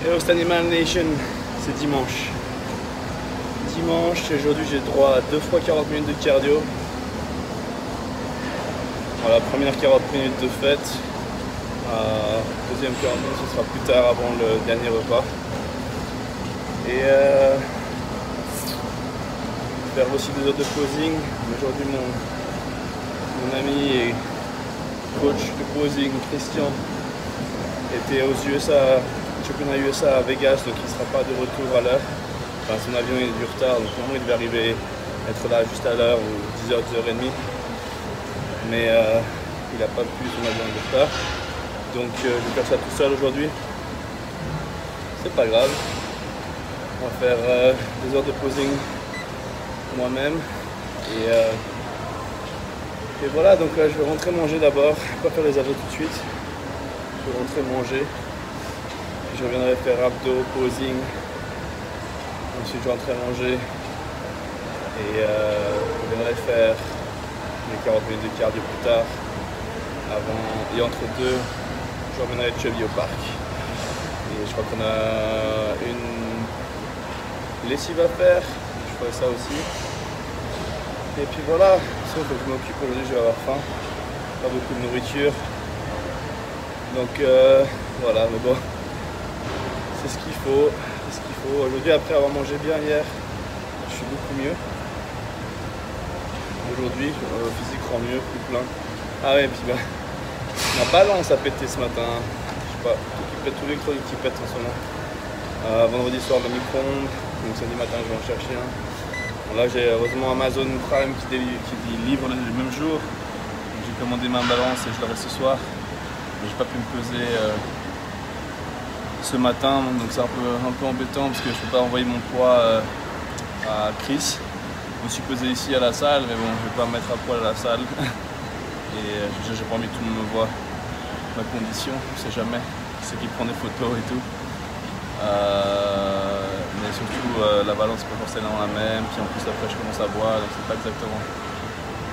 Et Host Animal Nation, c'est dimanche. Dimanche, aujourd'hui j'ai droit à 2 fois 40 minutes de cardio. Voilà, première 40 minutes de fête. Deuxième 40 minutes, ce sera plus tard avant le dernier repas. Et faire aussi 2 heures de posing. Aujourd'hui mon ami et coach de posing, Christian, était aux USA, championnat USA à Vegas, donc il ne sera pas de retour à l'heure. Enfin, son avion est du retard, donc normalement il devait arriver, être là juste à l'heure, ou 10h, 10h30. Mais il n'a pas pu, son avion est du retard. Donc je vais faire ça tout seul aujourd'hui. C'est pas grave. On va faire 2 heures de posing moi-même. Et voilà, donc là je vais rentrer manger d'abord. Je vais pas faire les abdos tout de suite. Je vais rentrer manger. Puis je reviendrai faire abdos, posing. Ensuite je rentrerai manger. Et je reviendrai faire les 40 minutes de cardio plus tard. Et entre deux, je reviendrai chubby au parc. Et je crois qu'on a une lessive à faire. Je ferai ça aussi. Et puis voilà, sauf que je m'occupe aujourd'hui, je vais avoir faim. Pas beaucoup de nourriture. Donc voilà, mais bon, c'est ce qu'il faut. C'est ce qu'il faut. Aujourd'hui, après avoir mangé bien hier, je suis beaucoup mieux. Aujourd'hui, le physique rend mieux, plus plein. Ah ouais, et puis bah, ma balance a pété ce matin. Je sais pas, tout l'électronique qui pète en ce moment. Vendredi soir, le micro-ondes. Donc samedi matin, je vais en chercher un. Bon, là, j'ai heureusement Amazon Prime qui livre le même jour. J'ai commandé ma balance et je l'aurai ce soir. Mais j'ai pas pu me peser ce matin, donc c'est un peu embêtant parce que je peux pas envoyer mon poids à Chris. Je me suis pesé ici à la salle, mais bon, je vais pas me mettre à poil à la salle. Et j'ai pas envie que tout le monde me voit ma condition, je sais jamais. C'est qui prend des photos et tout. Mais surtout la balance n'est pas forcément la même, puis en plus après je commence à boire, donc c'est pas exactement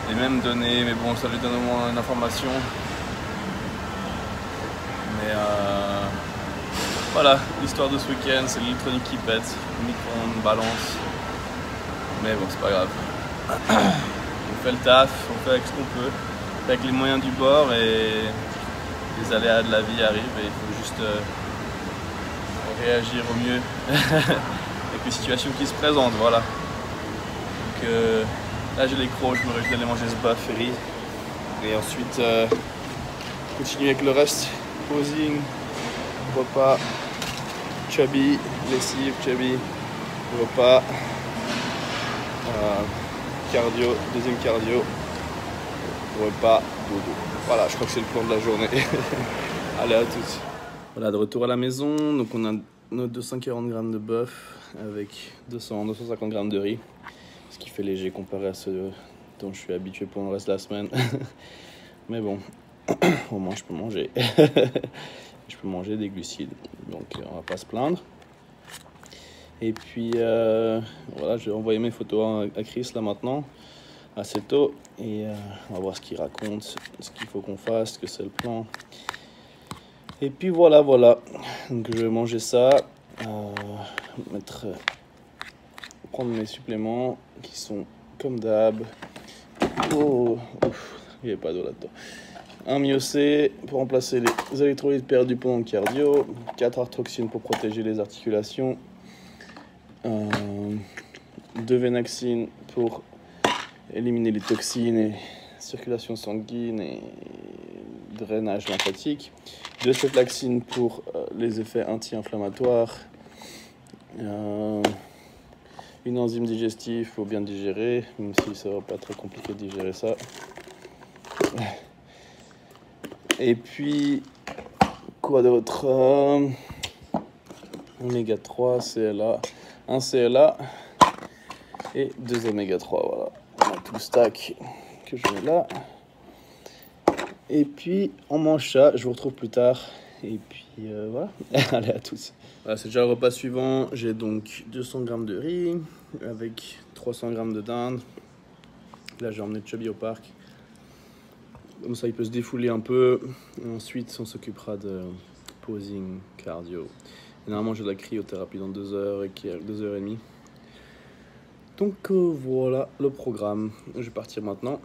les mêmes données, mais bon ça lui donne au moins une information. Mais voilà, l'histoire de ce week-end, c'est l'électronique qui pète, micro-ondes, balance, mais bon c'est pas grave. On fait le taf, on fait avec ce qu'on peut, avec les moyens du bord, et les aléas de la vie arrivent et il faut juste réagir au mieux avec les situations qui se présentent, voilà. Donc là j'ai les crocs, je me réjouis d'aller manger ce bœuf et riz. Et ensuite continuer avec le reste, posing, repas, chubby, lessive, chubby, repas, cardio, deuxième cardio, repas, dodo. Voilà, je crois que c'est le plan de la journée. Allez, à toutes. Voilà, de retour à la maison, donc on a nos 240 grammes de bœuf avec 250 grammes de riz, ce qui fait léger comparé à ce dont je suis habitué pour le reste de la semaine. Mais bon, au moins je peux manger. Je peux manger des glucides, donc on va pas se plaindre. Et puis voilà, je vais envoyer mes photos à Chris là maintenant, assez tôt, et on va voir ce qu'il raconte, ce qu'il faut qu'on fasse, que c'est le plan. Et puis voilà, donc je vais manger ça, prendre mes suppléments qui sont comme d'hab. Oh, il n'y avait pas d'eau là-dedans. Un Mio-C pour remplacer les électrolytes perdus pendant le cardio, 4 arthroxines pour protéger les articulations, 2 Venaxine pour éliminer les toxines et circulation sanguine et drainage lymphatique, 2 ceflaxine pour les effets anti-inflammatoires, une enzyme digestive pour bien digérer, même si ça va pas très compliqué de digérer ça. Et puis quoi d'autre, oméga 3, CLA, un CLA et 2 oméga 3, voilà. On a tout le stack que je mets là. Et puis on mange ça, je vous retrouve plus tard. Et puis voilà, allez à tous. Voilà, c'est déjà le repas suivant. J'ai donc 200 grammes de riz avec 300 grammes de dinde. Là j'ai emmené Chubby au parc. Comme ça il peut se défouler un peu. Et ensuite on s'occupera de posing, cardio. Normalement j'ai de la cryothérapie dans 2 heures et 2h30. Donc voilà le programme. Je vais partir maintenant.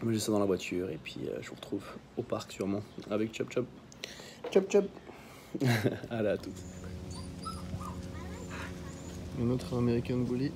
J'ai ça dans la voiture et puis je vous retrouve au parc sûrement avec Chop Chop. Chop Chop. Allez, à toutes. Une autre American Bully.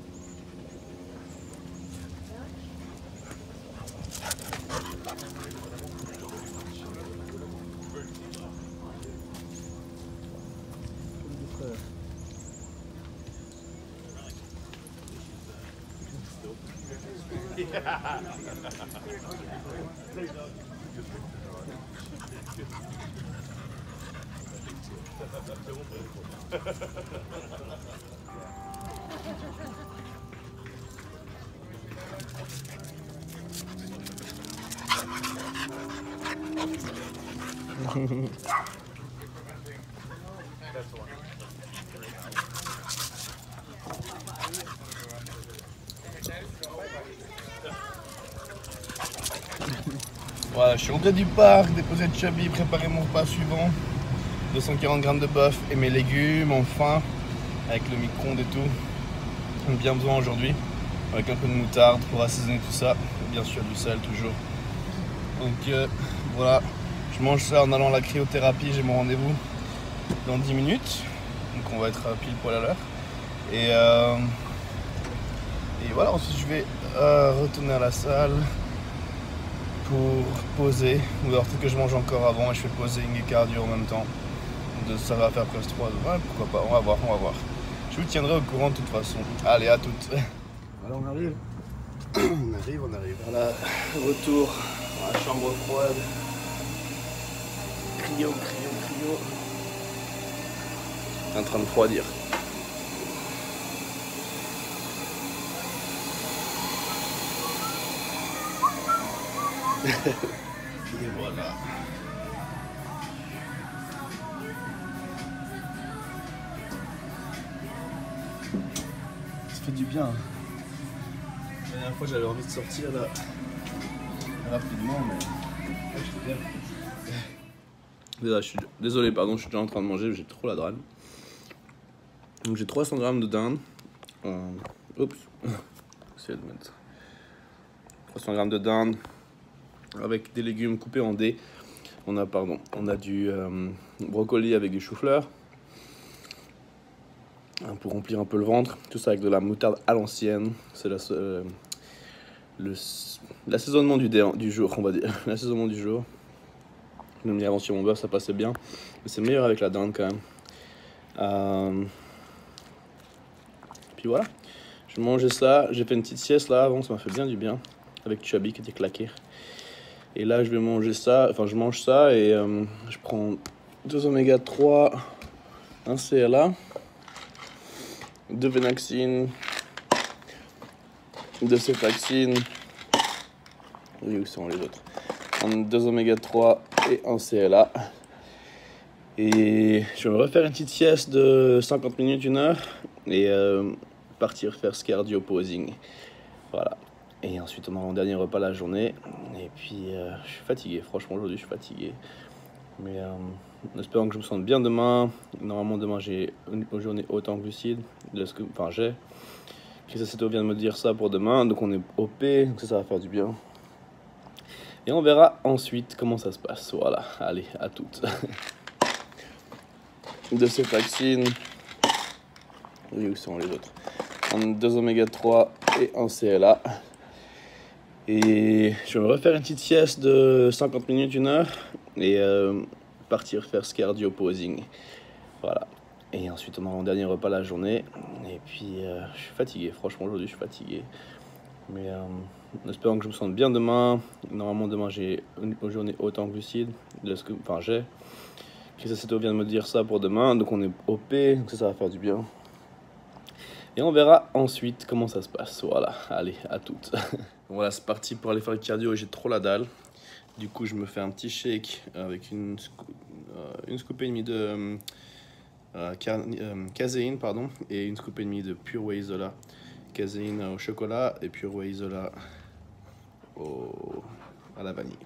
Voilà, je suis rentré du parc, déposé de Chubby, préparé mon repas suivant. 240 grammes de bœuf et mes légumes, enfin, avec le micro-ondes et tout. On a bien besoin aujourd'hui, avec un peu de moutarde pour assaisonner tout ça. Et bien sûr du sel toujours. Donc voilà, je mange ça en allant à la cryothérapie, j'ai mon rendez-vous dans 10 minutes. Donc on va être pile poil à l'heure. Et voilà, ensuite je vais retourner à la salle pour poser, ou alors peut-être que je mange encore avant et je fais posing et cardio en même temps. Ça va faire presque 3 heures, ouais, pourquoi pas, on va voir. Je vous tiendrai au courant de toute façon. Allez, à toutes. Voilà, on arrive. on arrive. Voilà, retour dans la chambre froide. Cryo. En train de refroidir. Et voilà. Ça fait du bien. La dernière fois j'avais envie de sortir là rapidement, mais là j'étais bien. Là, désolé, pardon, je suis déjà en train de manger, j'ai trop la dalle. Donc j'ai 300 grammes de dinde. Oups, essayez de mettre 300 grammes de dinde avec des légumes coupés en dés. On a du brocoli avec du chou-fleur pour remplir un peu le ventre. Tout ça avec de la moutarde à l'ancienne. C'est l'assaisonnement du jour, on va dire. L'assaisonnement du jour. Je l'ai mis avant sur mon beurre, ça passait bien. Mais c'est meilleur avec la dinde quand même. Puis voilà. Je mangeais ça. J'ai fait une petite sieste là avant, ça m'a fait bien du bien. Avec Chubby qui était claqué. Et là, je vais manger ça. Enfin, je mange ça et je prends 2 oméga 3, un CLA, 2 Venaxine, 2 Cefaxine. Oui, où sont les autres? 2 oméga 3 et un CLA. Et je vais me refaire une petite sieste de 50 minutes, 1 heure. Et partir faire ce cardio posing. Voilà. Et ensuite, on aura mon dernier repas la journée. Et puis, je suis fatigué. Franchement, aujourd'hui, je suis fatigué. Mais en espérant que je me sente bien demain. Normalement, demain, j'ai une journée haute en glucides. Enfin, j'ai. Chris Aceto vient de me dire ça pour demain. Donc, on est OP. Donc, ça va faire du bien. Et on verra ensuite comment ça se passe. Voilà. Allez, à toutes. De ces vaccines. Oui, où sont les autres? 2 oméga 3 et un CLA. Et je vais me refaire une petite sieste de 50 minutes, 1 heure. Et partir faire ce cardio posing. Voilà. Et ensuite, on aura mon dernier repas la journée. Et puis, je suis fatigué. Franchement, aujourd'hui, je suis fatigué. Mais en espérant que je me sente bien demain. Normalement, demain, j'ai une journée haute en glucides. Enfin, j'ai. Chris Aceto vient de me dire ça pour demain. Donc, on est OP. Donc, ça va faire du bien. Et on verra ensuite comment ça se passe. Voilà. Allez, à toutes. Voilà, c'est parti pour aller faire le cardio. J'ai trop la dalle. Du coup, je me fais un petit shake avec une scoop et demie de caséine, pardon, et une scoop et demie de Pure Whey Isola. Caséine au chocolat et Pure Whey Isola à la vanille.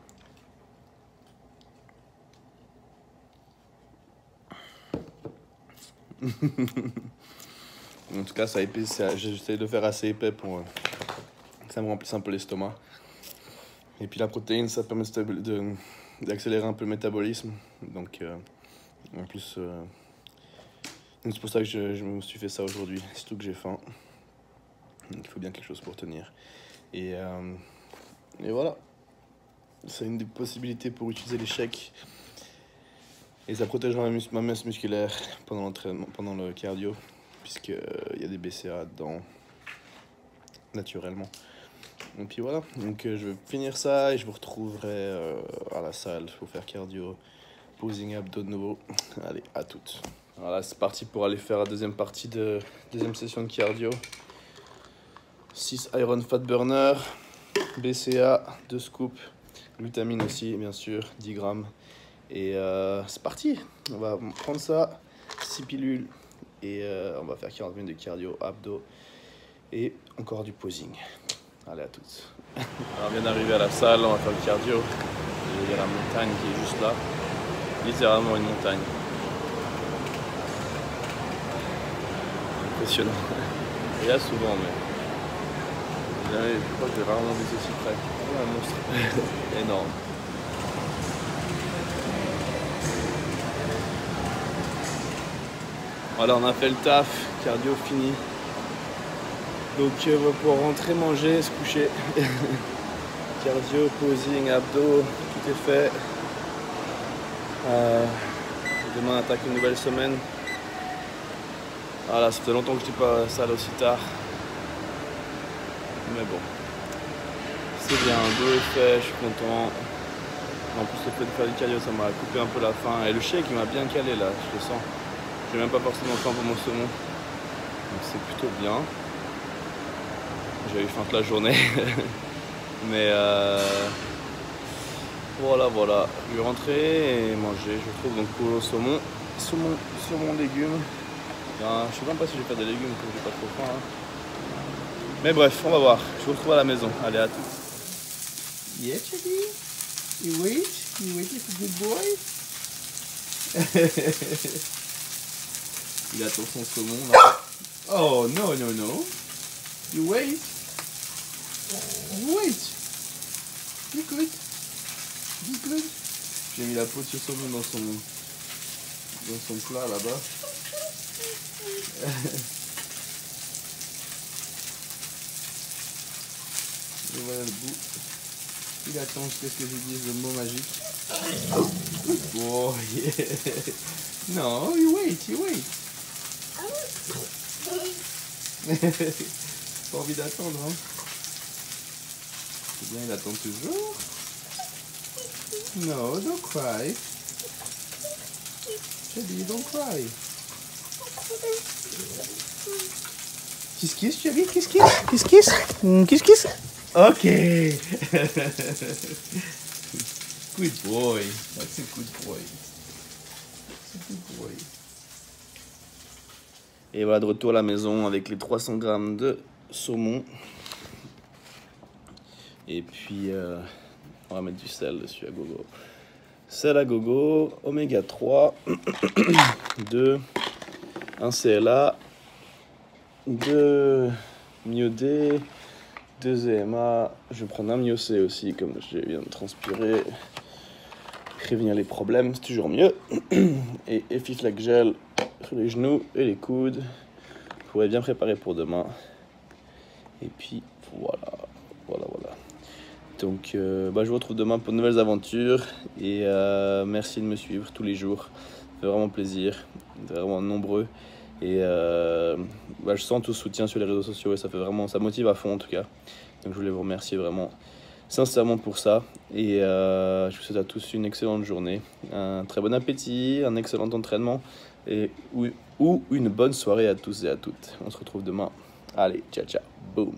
En tout cas, ça épais, j'essaie de faire assez épais pour que ça me remplisse un peu l'estomac. Et puis la protéine, ça permet d'accélérer un peu le métabolisme. Donc, en plus, c'est pour ça que je me suis fait ça aujourd'hui, surtout que j'ai faim. Donc, il faut bien quelque chose pour tenir. Et voilà. C'est une des possibilités pour utiliser les shakes. Et ça protège ma masse musculaire pendant l'entraînement, pendant le cardio, puisqu'il y a des BCA dedans, naturellement. Et puis voilà, donc je vais finir ça et je vous retrouverai à la salle pour faire cardio, posing abdos de nouveau. Allez, à toutes. Voilà, c'est parti pour aller faire la deuxième session de cardio. 6 Iron Fat Burner, BCA, 2 scoops, glutamine aussi, bien sûr, 10 grammes. Et c'est parti, on va prendre ça, 6 pilules, et on va faire 40 minutes de cardio, abdos, et encore du posing. Allez, à toutes. Alors, on vient d'arriver à la salle, on va faire le cardio. Il y a la montagne qui est juste là, littéralement une montagne. Impressionnant. Il y a souvent, mais je crois que j'ai rarement vu ceci près. Oh, un monstre énorme. Voilà, on a fait le taf, cardio fini. Donc on va pouvoir rentrer, manger, se coucher. Cardio, posing, abdos, tout est fait. Demain on attaque une nouvelle semaine. Voilà, ça fait longtemps que je n'étais pas à la salle aussi tard. Mais bon, c'est bien, le dos est fait, je suis content. En plus le fait de faire du cardio, ça m'a coupé un peu la faim. Et le shake il m'a bien calé là, je le sens. J'ai même pas forcément faim pour mon saumon. Donc c'est plutôt bien. J'ai eu faim toute la journée. Mais voilà. Je vais rentrer et manger. Je retrouve donc pour le saumon légumes. Enfin, je sais même pas si je vais faire des légumes comme j'ai pas trop faim. Hein. Mais bref, on va voir. Je vous retrouve à la maison. Allez, à tout. Yeah, Chucky? You wait like a good boy? Il attend son saumon là. Oh, no. You wait. Be good. J'ai mis la peau de ce saumon dans son plat là-bas. Et voilà le bout. Il attend jusqu'à ce que je dise le mot magique. Oh yeah. No, you wait. Pas envie d'attendre, hein. C'est bien, il attend toujours. No, don't cry. Chubby, don't cry. Kiss, Chubby, kiss. Kiss. Okay. Good boy. That's a good boy. Et voilà, de retour à la maison avec les 300 grammes de saumon. Et puis, on va mettre du sel dessus à gogo. Sel à gogo, oméga 3, 2, 1 CLA, 2 MyoD, 2 EMA. Je vais prendre un MyoC aussi, comme je viens de transpirer. Prévenir les problèmes, c'est toujours mieux. Et Effiflex Gel sur les genoux et les coudes pour être bien préparé pour demain. Et puis voilà. Donc je vous retrouve demain pour de nouvelles aventures et merci de me suivre tous les jours. Ça fait vraiment plaisir, vraiment nombreux. Et je sens tout ce soutien sur les réseaux sociaux et ça motive à fond en tout cas. Donc je voulais vous remercier vraiment sincèrement pour ça. Et je vous souhaite à tous une excellente journée, un très bon appétit, un excellent entraînement ou une bonne soirée à tous et à toutes. On se retrouve demain. Allez, ciao, boum.